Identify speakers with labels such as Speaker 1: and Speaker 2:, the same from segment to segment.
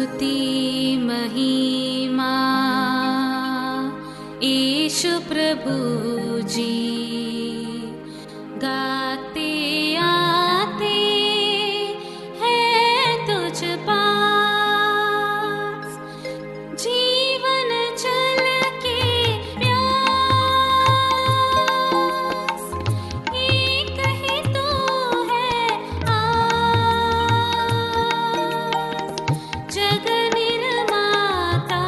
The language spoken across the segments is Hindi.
Speaker 1: स्तुति महिमा ईशु प्रभु जी गाते आते हैं तुझ पास जीवन जल के प्यास एक ही तो है आस जग निर्माता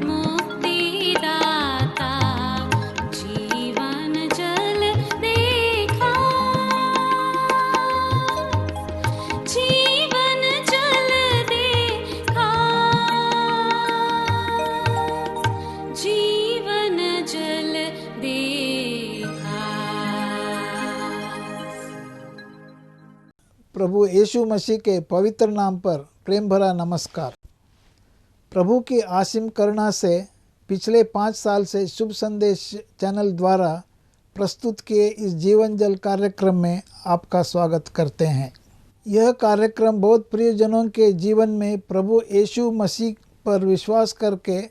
Speaker 1: मुक्तिदाता जीवन जल देखा जीवन जल देखा जीवन जल देखा।
Speaker 2: प्रभु यीशु मसीह के पवित्र नाम पर प्रेम भरा नमस्कार। प्रभु की असीम करुणा से पिछले 5 साल से शुभ संदेश चैनल द्वारा प्रस्तुत किए इस जीवन जल कार्यक्रम में आपका स्वागत करते हैं। यह कार्यक्रम बहुत प्रियजनों के जीवन में प्रभु यीशु मसीह पर विश्वास करके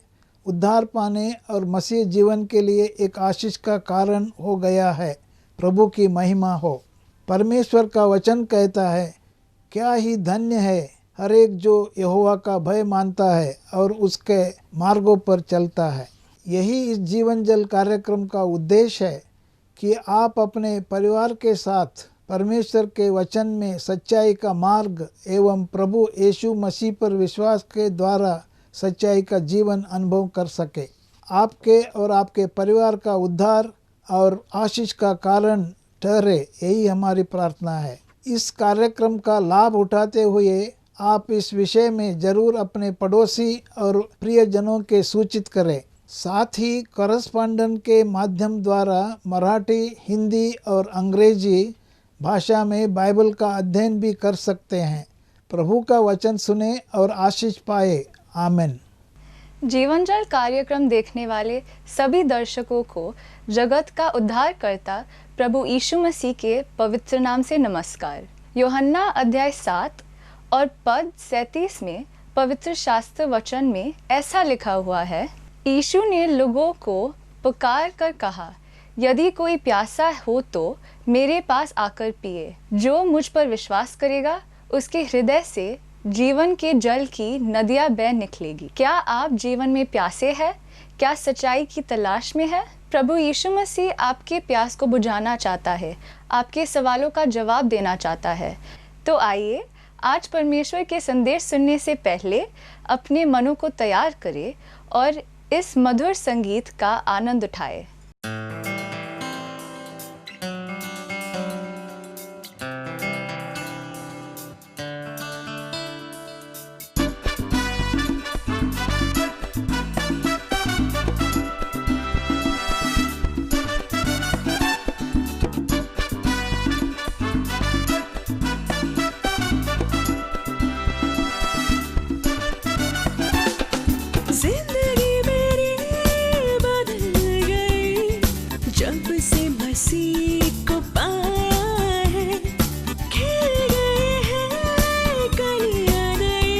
Speaker 2: उद्धार पाने और मसीह जीवन के लिए एक आशीष का कारण हो गया है। प्रभु की महिमा हो। परमेश्वर का वचन कहता है, क्या ही धन्य है हर एक जो यहोवा का भय मानता है और उसके मार्गों पर चलता है। यही इस जीवन जल कार्यक्रम का उद्देश्य है कि आप अपने परिवार के साथ परमेश्वर के वचन में सच्चाई का मार्ग एवं प्रभु यीशु मसीह पर विश्वास के द्वारा सच्चाई का जीवन अनुभव कर सके। आपके और आपके परिवार का उद्धार और आशीष का कारण ठहरे, यही हमारी प्रार्थना है। इस कार्यक्रम का लाभ उठाते हुए आप इस विषय में जरूर अपने पड़ोसी और प्रियजनों के सूचित करें। साथ ही कॉरेस्पॉन्डेंट के माध्यम द्वारा मराठी, हिंदी और अंग्रेजी भाषा में बाइबल का अध्ययन भी कर सकते हैं। प्रभु का वचन सुने और आशीष पाए। आमीन।
Speaker 3: जीवन जल कार्यक्रम देखने वाले सभी दर्शकों को जगत का उद्धारकर्ता प्रभु यीशु मसीह के पवित्र नाम से नमस्कार। यूहन्ना अध्याय 7 और पद 37 में पवित्र शास्त्र वचन में ऐसा लिखा हुआ है, यीशु ने लोगों को पुकार कर कहा, यदि कोई प्यासा हो तो मेरे पास आकर पिए। जो मुझ पर विश्वास करेगा उसके हृदय से जीवन के जल की नदियां बह निकलेगी। क्या आप जीवन में प्यासे हैं? क्या सच्चाई की तलाश में है? प्रभु यीशु मसीह आपके प्यास को बुझाना चाहता है, आपके सवालों का जवाब देना चाहता है। तो आइए आज परमेश्वर के संदेश सुनने से पहले अपने मनों को तैयार करें और इस मधुर संगीत का आनंद उठाएं।
Speaker 4: जिंदगी मेरी बदल गई जब से मसीह को पाया है। खिल गए हैं कलियां नई,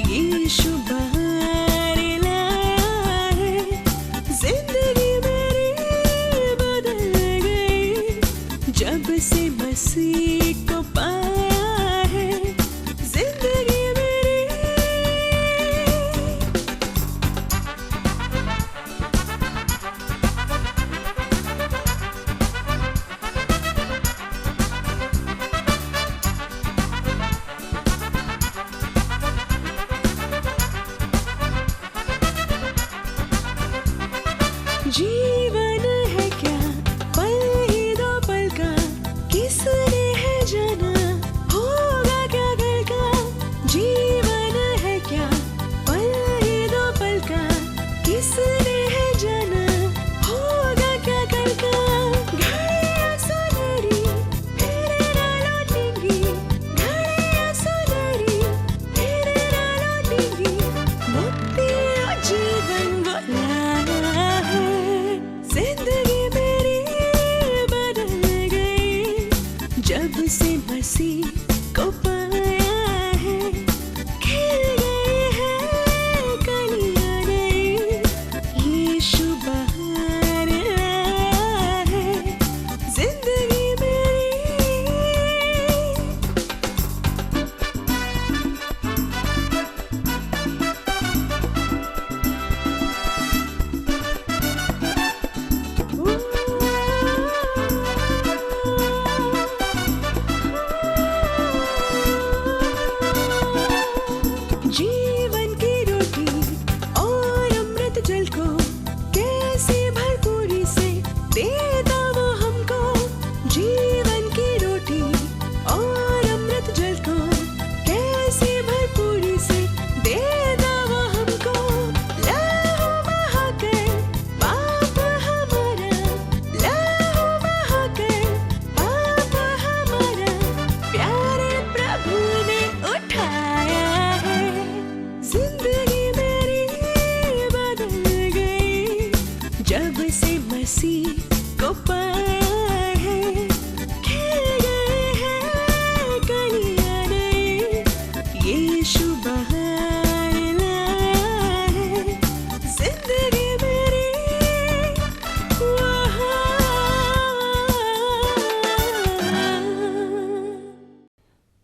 Speaker 4: यीशु बहार लाया है। जिंदगी मेरी बदल गई जब से मसीह को पाया है। जिंदगी मेरी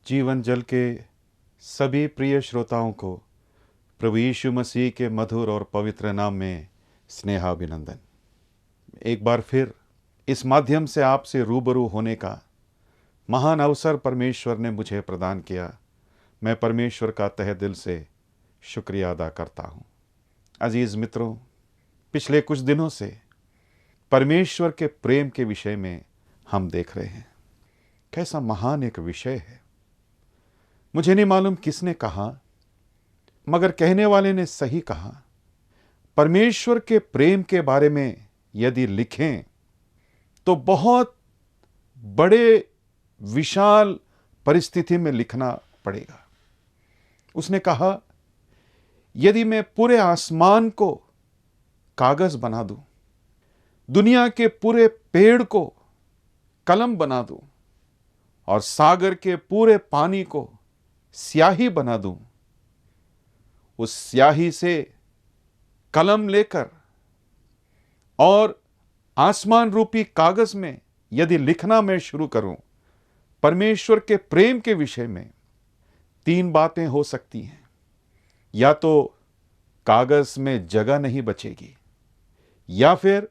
Speaker 5: जीवन जल के सभी प्रिय श्रोताओं को प्रभु यीशु मसीह के मधुर और पवित्र नाम में स्नेहाभिनंदन। एक बार फिर इस माध्यम से आपसे रूबरू होने का महान अवसर परमेश्वर ने मुझे प्रदान किया। मैं परमेश्वर का तहे दिल से शुक्रिया अदा करता हूँ। अजीज़ मित्रों, पिछले कुछ दिनों से परमेश्वर के प्रेम के विषय में हम देख रहे हैं। कैसा महान एक विषय है। मुझे नहीं मालूम किसने कहा, मगर कहने वाले ने सही कहा। परमेश्वर के प्रेम के बारे में यदि लिखें तो बहुत बड़े विशाल परिस्थिति में लिखना पड़ेगा। उसने कहा, यदि मैं पूरे आसमान को कागज बना दूं, दुनिया के पूरे पेड़ को कलम बना दूं और सागर के पूरे पानी को स्याही बना दूं, उस स्याही से कलम लेकर और आसमान रूपी कागज में यदि लिखना मैं शुरू करूं परमेश्वर के प्रेम के विषय में, 3 बातें हो सकती हैं। या तो कागज में जगह नहीं बचेगी, या फिर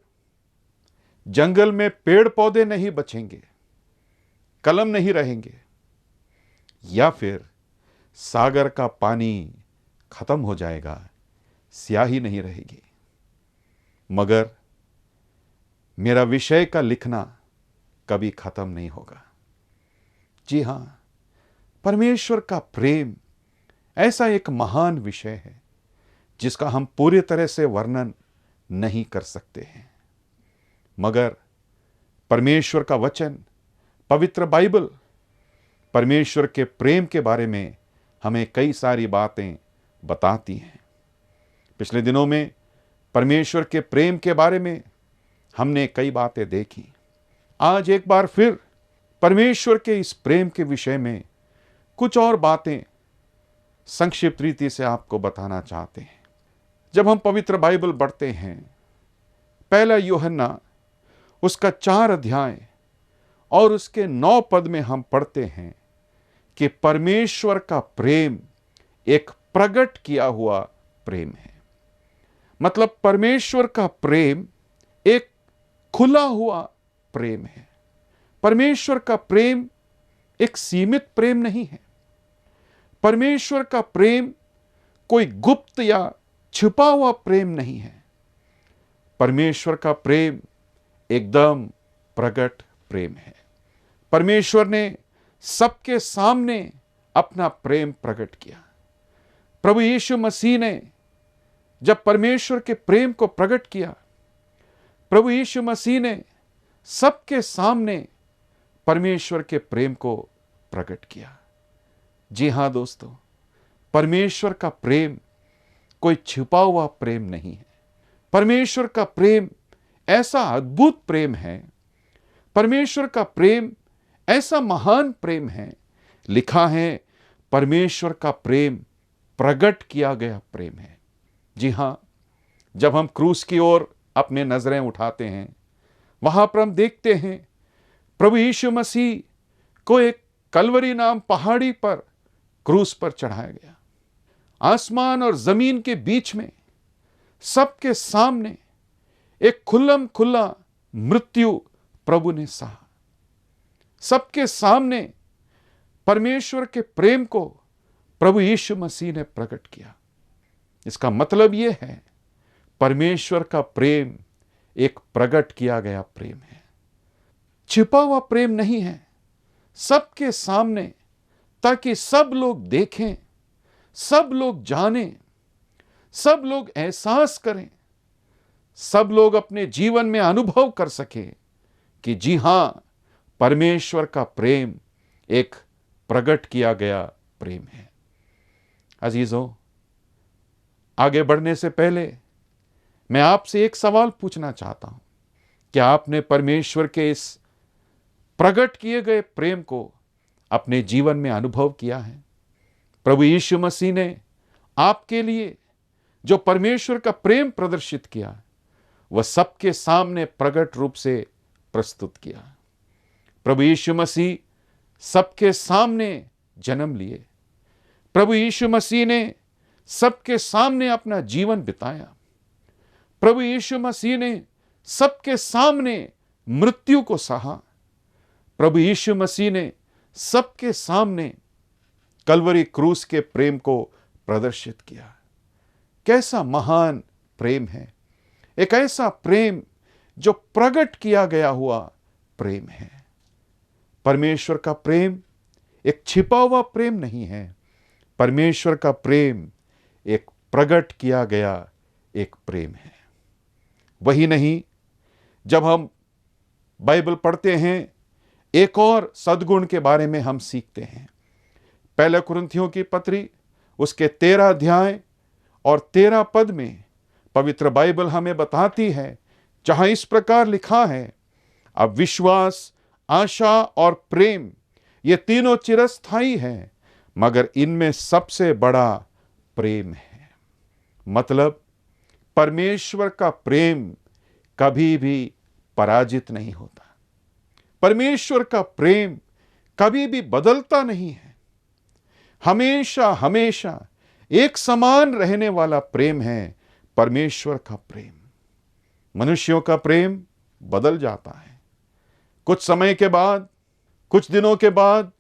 Speaker 5: जंगल में पेड़ पौधे नहीं बचेंगे, कलम नहीं रहेंगे, या फिर सागर का पानी खत्म हो जाएगा, स्याही नहीं रहेगी। मगर मेरा विषय का लिखना कभी खत्म नहीं होगा। जी हां, परमेश्वर का प्रेम ऐसा एक महान विषय है जिसका हम पूरी तरह से वर्णन नहीं कर सकते हैं। मगर परमेश्वर का वचन, पवित्र बाइबल, परमेश्वर के प्रेम के बारे में हमें कई सारी बातें बताती हैं। पिछले दिनों में परमेश्वर के प्रेम के बारे में हमने कई बातें देखी। आज एक बार फिर परमेश्वर के इस प्रेम के विषय में कुछ और बातें संक्षिप्त रीति से आपको बताना चाहते हैं। जब हम पवित्र बाइबल पढ़ते हैं, पहला यूहन्ना उसका 4 अध्याय और उसके 9 पद में हम पढ़ते हैं कि परमेश्वर का प्रेम एक प्रकट किया हुआ प्रेम है। मतलब परमेश्वर का प्रेम एक खुला हुआ प्रेम है। परमेश्वर का प्रेम एक सीमित प्रेम नहीं है। परमेश्वर का प्रेम कोई गुप्त या छिपा हुआ प्रेम नहीं है। परमेश्वर का प्रेम एकदम प्रकट प्रेम है। परमेश्वर ने सबके सामने अपना प्रेम प्रकट किया। प्रभु यीशु मसीह ने जब परमेश्वर के प्रेम को प्रकट किया, प्रभु यीशु मसीह ने सबके सामने परमेश्वर के प्रेम को प्रकट किया। जी हां दोस्तों, परमेश्वर का प्रेम कोई छिपा हुआ प्रेम नहीं है। परमेश्वर का प्रेम ऐसा अद्भुत प्रेम है। परमेश्वर का प्रेम ऐसा महान प्रेम है। लिखा है, परमेश्वर का प्रेम प्रकट किया गया प्रेम है। जी हां, जब हम क्रूस की ओर अपने नजरें उठाते हैं, वहां पर हम देखते हैं प्रभु यीशु मसीह को एक कलवरी नाम पहाड़ी पर क्रूस पर चढ़ाया गया। आसमान और जमीन के बीच में सबके सामने एक खुल्लम खुल्ला मृत्यु प्रभु ने सहा। सबके सामने परमेश्वर के प्रेम को प्रभु यीशु मसीह ने प्रकट किया। इसका मतलब यह है, परमेश्वर का प्रेम एक प्रकट किया गया प्रेम है, छिपा हुआ प्रेम नहीं है। सबके सामने, ताकि सब लोग देखें, सब लोग जानें, सब लोग एहसास करें, सब लोग अपने जीवन में अनुभव कर सकें कि जी हां, परमेश्वर का प्रेम एक प्रकट किया गया प्रेम है। अजीजों, आगे बढ़ने से पहले मैं आपसे एक सवाल पूछना चाहता हूं। क्या आपने परमेश्वर के इस प्रकट किए गए प्रेम को अपने जीवन में अनुभव किया है? प्रभु यीशु मसीह ने आपके लिए जो परमेश्वर का प्रेम प्रदर्शित किया, वह सबके सामने प्रकट रूप से प्रस्तुत किया। प्रभु यीशु मसीह सबके सामने जन्म लिए। प्रभु यीशु मसीह ने सबके सामने अपना जीवन बिताया। प्रभु यीशु मसीह ने सबके सामने मृत्यु को सहा। प्रभु यीशु मसीह ने सबके सामने कलवरी क्रूस के प्रेम को प्रदर्शित किया। कैसा महान प्रेम है, एक ऐसा प्रेम जो प्रकट किया गया हुआ प्रेम है। परमेश्वर का प्रेम एक छिपा हुआ प्रेम नहीं है। परमेश्वर का प्रेम एक प्रकट किया गया एक प्रेम है। वही नहीं, जब हम बाइबल पढ़ते हैं एक और सद्गुण के बारे में हम सीखते हैं। पहले कुरिन्थियों की पत्री उसके 13 अध्याय और 13 पद में पवित्र बाइबल हमें बताती है, जहां इस प्रकार लिखा है, अब विश्वास, आशा और प्रेम ये तीनों चिरस्थायी हैं, मगर इनमें सबसे बड़ा प्रेम है। मतलब परमेश्वर का प्रेम कभी भी पराजित नहीं होता। परमेश्वर का प्रेम कभी भी बदलता नहीं है। हमेशा हमेशा एक समान रहने वाला प्रेम है परमेश्वर का प्रेम। मनुष्यों का प्रेम बदल जाता है। कुछ समय के बाद, कुछ दिनों के बाद,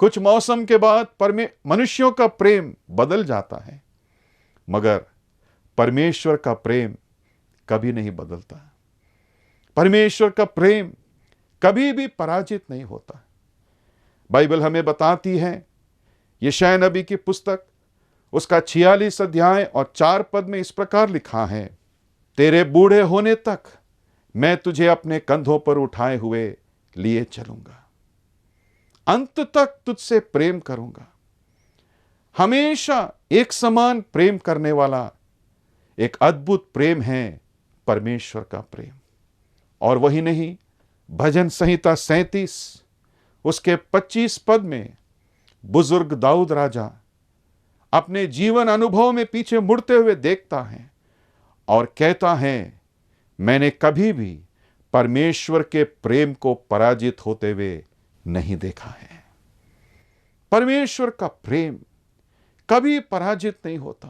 Speaker 5: कुछ मौसम के बाद मनुष्यों का प्रेम बदल जाता है, मगर परमेश्वर का प्रेम कभी नहीं बदलता। परमेश्वर का प्रेम कभी भी पराजित नहीं होता। बाइबल हमें बताती है, यशायाह नबी की पुस्तक उसका 46 अध्याय और 4 पद में इस प्रकार लिखा है, तेरे बूढ़े होने तक मैं तुझे अपने कंधों पर उठाए हुए लिए चलूंगा, अंत तक तुझसे प्रेम करूंगा। हमेशा एक समान प्रेम करने वाला एक अद्भुत प्रेम है परमेश्वर का प्रेम। और वही नहीं, भजन संहिता 37 उसके 25 पद में बुजुर्ग दाऊद राजा अपने जीवन अनुभव में पीछे मुड़ते हुए देखता है और कहता है, मैंने कभी भी परमेश्वर के प्रेम को पराजित होते हुए नहीं देखा है। परमेश्वर का प्रेम कभी पराजित नहीं होता।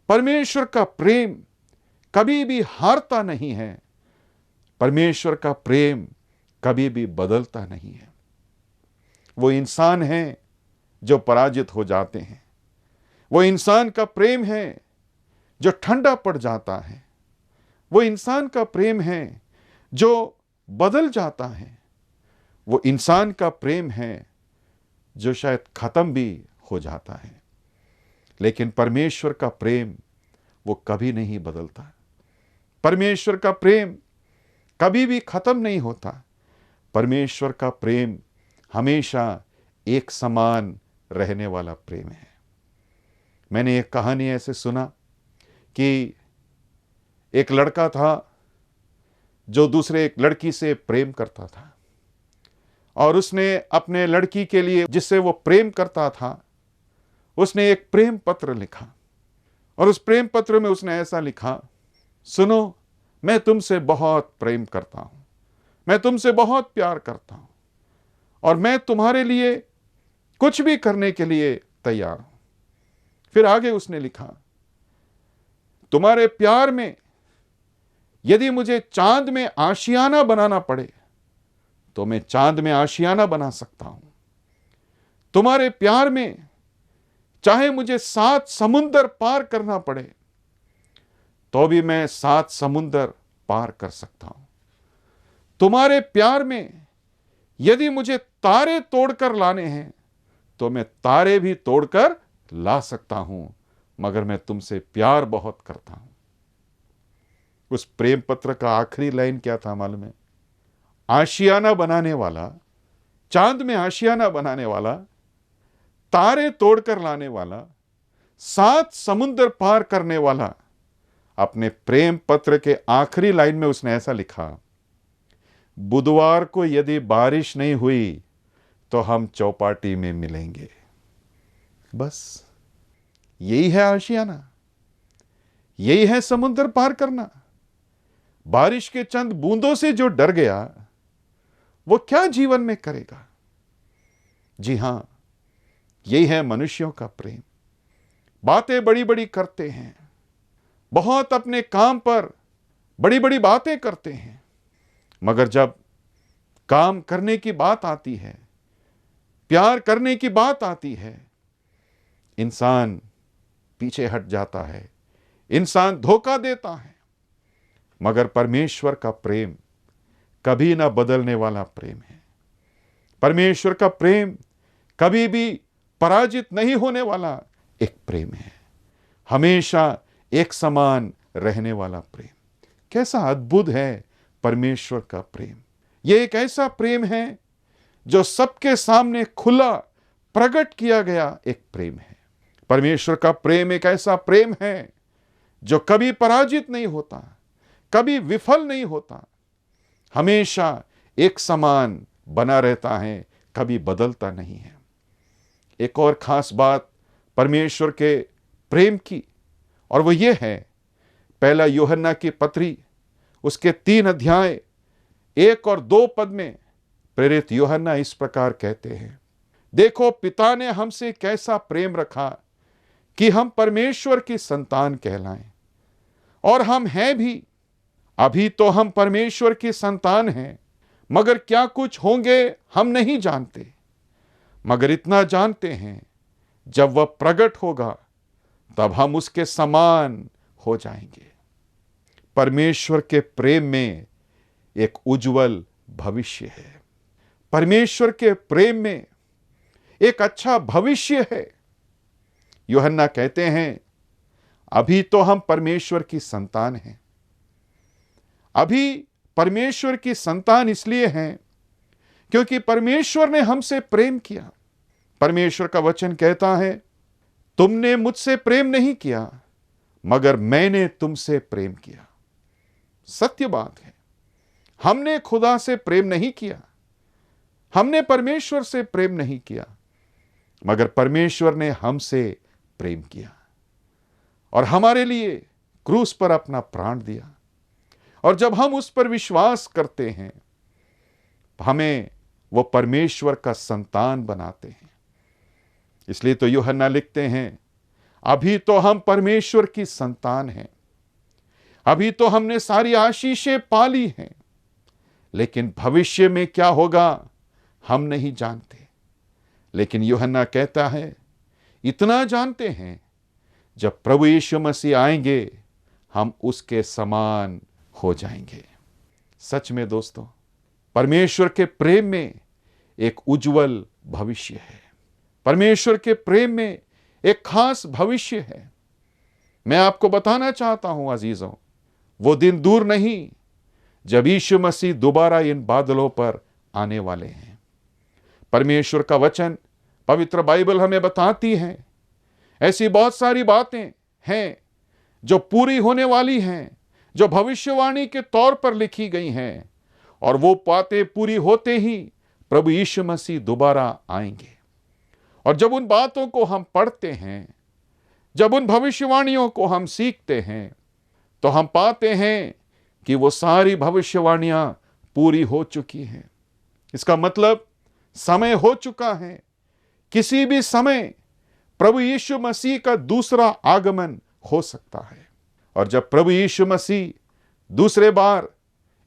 Speaker 5: परमेश्वर का प्रेम कभी भी हारता नहीं है। परमेश्वर का प्रेम कभी भी बदलता नहीं है। वो इंसान हैं जो पराजित हो जाते हैं। वो इंसान का प्रेम है जो ठंडा पड़ जाता है। वो इंसान का प्रेम है जो बदल जाता है। वो इंसान का प्रेम है जो शायद खत्म भी हो जाता है। लेकिन परमेश्वर का प्रेम वो कभी नहीं बदलता। परमेश्वर का प्रेम कभी भी खत्म नहीं होता। परमेश्वर का प्रेम हमेशा एक समान रहने वाला प्रेम है। मैंने एक कहानी ऐसे सुना कि एक लड़का था जो दूसरे एक लड़की से प्रेम करता था, और उसने अपने लड़की के लिए जिससे वो प्रेम करता था, उसने एक प्रेम पत्र लिखा। और उस प्रेम पत्र में उसने ऐसा लिखा, सुनो, मैं तुमसे बहुत प्रेम करता हूं, मैं तुमसे बहुत प्यार करता हूं, और मैं तुम्हारे लिए कुछ भी करने के लिए तैयार हूं। फिर आगे उसने लिखा, तुम्हारे प्यार में यदि मुझे चांद में आशियाना बनाना पड़े तो मैं चांद में आशियाना बना सकता हूं। तुम्हारे प्यार में चाहे मुझे 7 समुंदर पार करना पड़े तो भी मैं 7 समुंदर पार कर सकता हूं। तुम्हारे प्यार में यदि मुझे तारे तोड़कर लाने हैं तो मैं तारे भी तोड़कर ला सकता हूं, मगर मैं तुमसे प्यार बहुत करता हूं। उस प्रेम पत्र का आखिरी लाइन क्या था मालूम है? आशियाना बनाने वाला, चांद में आशियाना बनाने वाला, तारे तोड़कर लाने वाला, 7 समुंदर पार करने वाला, अपने प्रेम पत्र के आखिरी लाइन में उसने ऐसा लिखा, बुधवार को यदि बारिश नहीं हुई तो हम चौपाटी में मिलेंगे। बस यही है आशियाना, यही है समुद्र पार करना। बारिश के चंद बूंदों से जो डर गया वो क्या जीवन में करेगा? जी हां, यही है मनुष्यों का प्रेम। बातें बड़ी बड़ी करते हैं, बहुत अपने काम पर बड़ी बड़ी बातें करते हैं, मगर जब काम करने की बात आती है, प्यार करने की बात आती है, इंसान पीछे हट जाता है, इंसान धोखा देता है। मगर परमेश्वर का प्रेम कभी ना बदलने वाला प्रेम है। परमेश्वर का प्रेम कभी भी पराजित नहीं होने वाला एक प्रेम है, हमेशा एक समान रहने वाला प्रेम। कैसा अद्भुत है परमेश्वर का प्रेम। यह एक ऐसा प्रेम है जो सबके सामने खुला प्रकट किया गया एक प्रेम है। परमेश्वर का प्रेम एक ऐसा प्रेम है जो कभी पराजित नहीं होता, कभी विफल नहीं होता, हमेशा एक समान बना रहता है, कभी बदलता नहीं है। एक और खास बात परमेश्वर के प्रेम की, और वो ये है, पहला यूहन्ना की पत्री उसके 3 अध्याय 1 और 2 पद में प्रेरित यूहन्ना इस प्रकार कहते हैं, देखो पिता ने हमसे कैसा प्रेम रखा कि हम परमेश्वर की संतान कहलाएं, और हम हैं भी। अभी तो हम परमेश्वर की संतान हैं, मगर क्या कुछ होंगे हम नहीं जानते। मगर इतना जानते हैं, जब वह प्रकट होगा तब हम उसके समान हो जाएंगे। परमेश्वर के प्रेम में एक उज्जवल भविष्य है। परमेश्वर के प्रेम में एक अच्छा भविष्य है। यूहन्ना कहते हैं, अभी तो हम परमेश्वर की संतान हैं। अभी परमेश्वर की संतान इसलिए हैं क्योंकि परमेश्वर ने हमसे प्रेम किया। परमेश्वर का वचन कहता है, तुमने मुझसे प्रेम नहीं किया, मगर मैंने तुमसे प्रेम किया। सत्य बात है, हमने खुदा से प्रेम नहीं किया, हमने परमेश्वर से प्रेम नहीं किया, मगर परमेश्वर ने हमसे प्रेम किया और हमारे लिए क्रूस पर अपना प्राण दिया। और जब हम उस पर विश्वास करते हैं, हमें वो परमेश्वर का संतान बनाते हैं। इसलिए तो यूहन्ना लिखते हैं, अभी तो हम परमेश्वर की संतान हैं, अभी तो हमने सारी आशीषें पाली हैं, लेकिन भविष्य में क्या होगा हम नहीं जानते। लेकिन यूहन्ना कहता है, इतना जानते हैं, जब प्रभु यीशु मसीह आएंगे हम उसके समान हो जाएंगे। सच में दोस्तों, परमेश्वर के प्रेम में एक उज्जवल भविष्य है। परमेश्वर के प्रेम में एक खास भविष्य है। मैं आपको बताना चाहता हूं अजीजों, वो दिन दूर नहीं जब यीशु मसीह दोबारा इन बादलों पर आने वाले हैं। परमेश्वर का वचन, पवित्र बाइबल हमें बताती है, ऐसी बहुत सारी बातें हैं जो पूरी होने वाली हैं, जो भविष्यवाणी के तौर पर लिखी गई हैं, और वो बातें पूरी होते ही प्रभु यीशु मसीह दोबारा आएंगे। और जब उन बातों को हम पढ़ते हैं, जब उन भविष्यवाणियों को हम सीखते हैं, तो हम पाते हैं कि वो सारी भविष्यवाणियां पूरी हो चुकी हैं। इसका मतलब समय हो चुका है। किसी भी समय प्रभु यीशु मसीह का दूसरा आगमन हो सकता है। और जब प्रभु यीशु मसीह दूसरे बार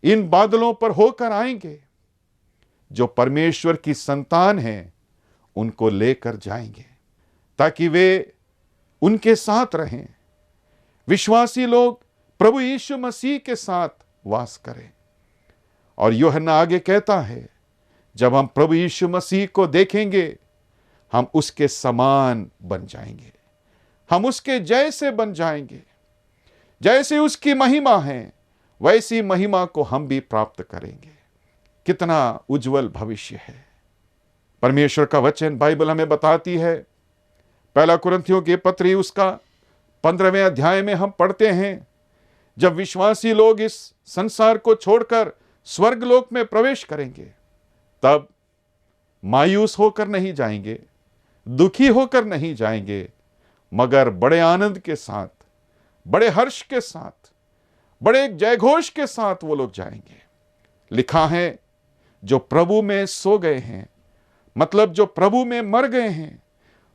Speaker 5: इन बादलों पर होकर आएंगे, जो परमेश्वर की संतान हैं उनको लेकर जाएंगे ताकि वे उनके साथ रहें। विश्वासी लोग प्रभु यीशु मसीह के साथ वास करें। और यूहन्ना आगे कहता है, जब हम प्रभु यीशु मसीह को देखेंगे हम उसके समान बन जाएंगे, हम उसके जैसे बन जाएंगे। जैसे उसकी महिमा है वैसी महिमा को हम भी प्राप्त करेंगे। कितना उज्जवल भविष्य है। परमेश्वर का वचन बाइबल हमें बताती है, पहला कुरिन्थियों की पत्री उसका 15वें अध्याय में हम पढ़ते हैं, जब विश्वासी लोग इस संसार को छोड़कर स्वर्गलोक में प्रवेश करेंगे, तब मायूस होकर नहीं जाएंगे, दुखी होकर नहीं जाएंगे, मगर बड़े आनंद के साथ, बड़े हर्ष के साथ, बड़े एक जयघोष के साथ वो लोग जाएंगे। लिखा है, जो प्रभु में सो गए हैं, मतलब जो प्रभु में मर गए हैं,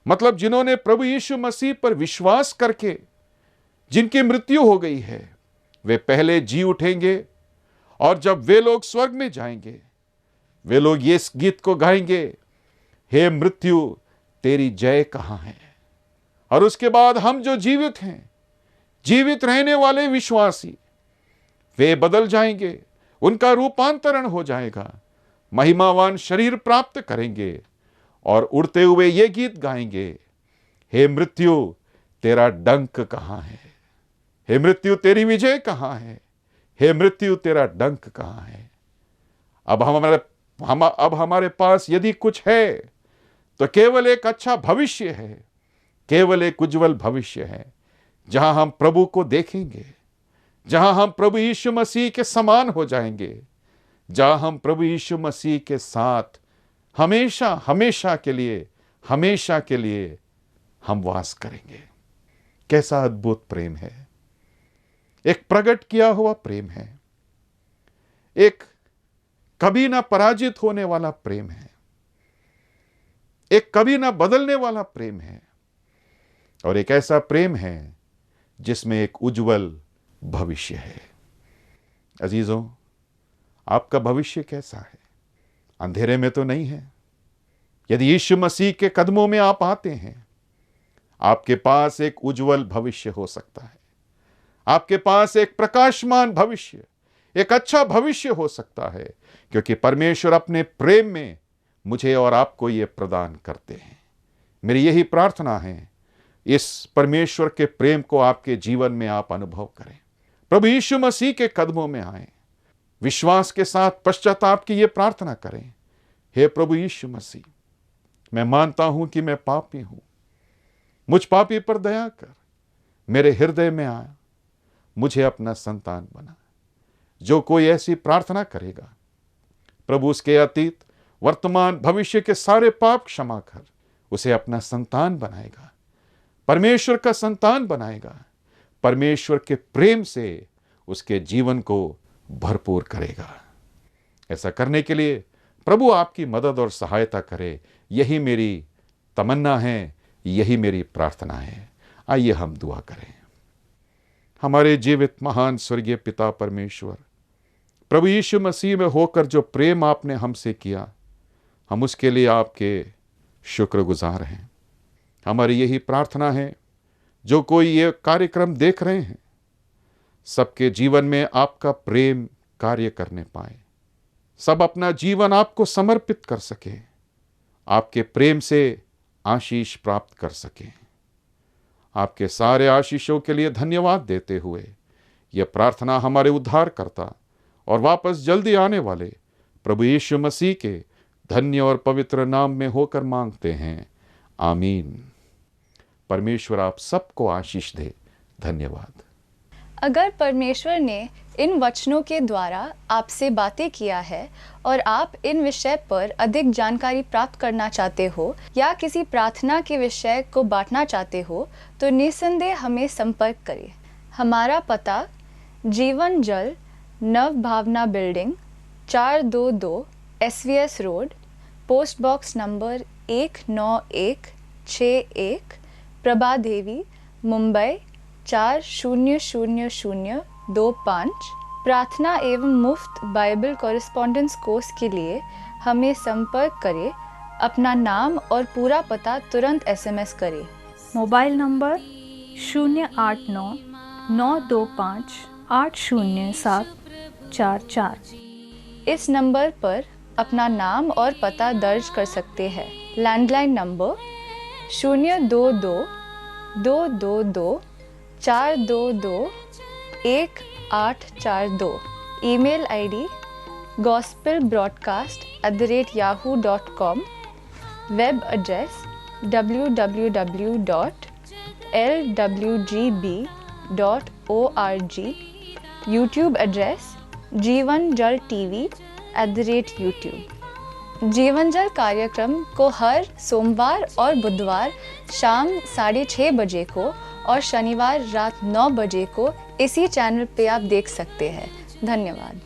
Speaker 5: मतलब जिन्होंने प्रभु यीशु मसीह पर विश्वास करके जिनकी मृत्यु हो गई है, वे पहले जी उठेंगे और जब वे लोग स्वर्ग में जाएंगे, वे लोग ये गीत को गाएंगे, हे मृत्यु तेरी जय कहाँ है। और उसके बाद हम जो जीवित हैं, जीवित रहने वाले विश्वासी, वे बदल जाएंगे, उनका रूपांतरण हो जाएगा, महिमावान शरीर प्राप्त करेंगे और उड़ते हुए ये गीत गाएंगे, हे मृत्यु तेरा डंक कहाँ है, हे मृत्यु तेरी विजय कहाँ है, हे मृत्यु तेरा डंक कहाँ है। अब हमारे पास यदि कुछ है तो केवल एक अच्छा भविष्य है, केवल एक उज्जवल भविष्य है, जहां हम प्रभु को देखेंगे, जहां हम प्रभु यीशु मसीह के समान हो जाएंगे, जहां हम प्रभु यीशु मसीह के साथ हमेशा हमेशा के लिए हम वास करेंगे। कैसा अद्भुत प्रेम है, एक प्रकट किया हुआ प्रेम है, एक कभी ना पराजित होने वाला प्रेम है, एक कभी ना बदलने वाला प्रेम है, और एक ऐसा प्रेम है जिसमें एक उज्जवल भविष्य है। अजीजों, आपका भविष्य कैसा है? अंधेरे में तो नहीं है। यदि यीशु मसीह के कदमों में आप आते हैं, आपके पास एक उज्जवल भविष्य हो सकता है, आपके पास एक प्रकाशमान भविष्य, एक अच्छा भविष्य हो सकता है, क्योंकि परमेश्वर अपने प्रेम में मुझे और आपको ये प्रदान करते हैं। मेरी यही प्रार्थना है, इस परमेश्वर के प्रेम को आपके जीवन में आप अनुभव करें, प्रभु यीशु मसीह के कदमों में आएं, विश्वास के साथ पश्चाताप की ये प्रार्थना करें, हे प्रभु यीशु मसीह, मैं मानता हूं कि मैं पापी हूं, मुझ पापी पर दया कर, मेरे हृदय में आया, मुझे अपना संतान बना। जो कोई ऐसी प्रार्थना करेगा, प्रभु उसके अतीत वर्तमान भविष्य के सारे पाप क्षमा कर उसे अपना संतान बनाएगा, परमेश्वर का संतान बनाएगा, परमेश्वर के प्रेम से उसके जीवन को भरपूर करेगा। ऐसा करने के लिए प्रभु आपकी मदद और सहायता करे, यही मेरी तमन्ना है, यही मेरी प्रार्थना है। आइए हम दुआ करें। हमारे जीवित महान स्वर्गीय पिता परमेश्वर, प्रभु यीशु मसीह में होकर जो प्रेम आपने हमसे किया, हम उसके लिए आपके शुक्रगुजार हैं। हमारी यही प्रार्थना है, जो कोई ये कार्यक्रम देख रहे हैं, सबके जीवन में आपका प्रेम कार्य करने पाए, सब अपना जीवन आपको समर्पित कर सके, आपके प्रेम से आशीष प्राप्त कर सके। आपके सारे आशीषों के लिए धन्यवाद देते हुए यह प्रार्थना हमारे उद्धारकर्ता और वापस जल्दी आने वाले प्रभु यीशु मसीह के धन्य और पवित्र नाम में होकर मांगते हैं, आमीन। परमेश्वर आप सबको आशीष दे। धन्यवाद।
Speaker 3: अगर परमेश्वर ने इन वचनों के द्वारा आपसे बातें किया है और आप इन विषय पर अधिक जानकारी प्राप्त करना चाहते हो या किसी प्रार्थना के विषय को बांटना चाहते हो, तो निसंदेह हमें संपर्क करें। हमारा पता Jeevan Jal Nav Bhavna building 422 SVS road, post box number 19161, Prabha Devi, Mumbai 400025। प्रार्थना एवं मुफ्त बाइबल कॉरेस्पॉन्डेंस कोर्स के लिए हमें संपर्क करें। अपना नाम और पूरा पता तुरंत SMS करें।
Speaker 6: Mobile number 089-925-80744।
Speaker 3: इस नंबर पर अपना नाम और पता दर्ज कर सकते हैं। Landline number 022-222-422-1842। Email ID gospelbroadcast@yahoo.com। Web address www.lwgb.org। YouTube address जीवन जल TV @YouTube। जीवन जल कार्यक्रम को हर सोमवार और बुधवार शाम 6:30 बजे को और शनिवार रात 9 बजे को इसी चैनल पे आप देख सकते हैं। धन्यवाद।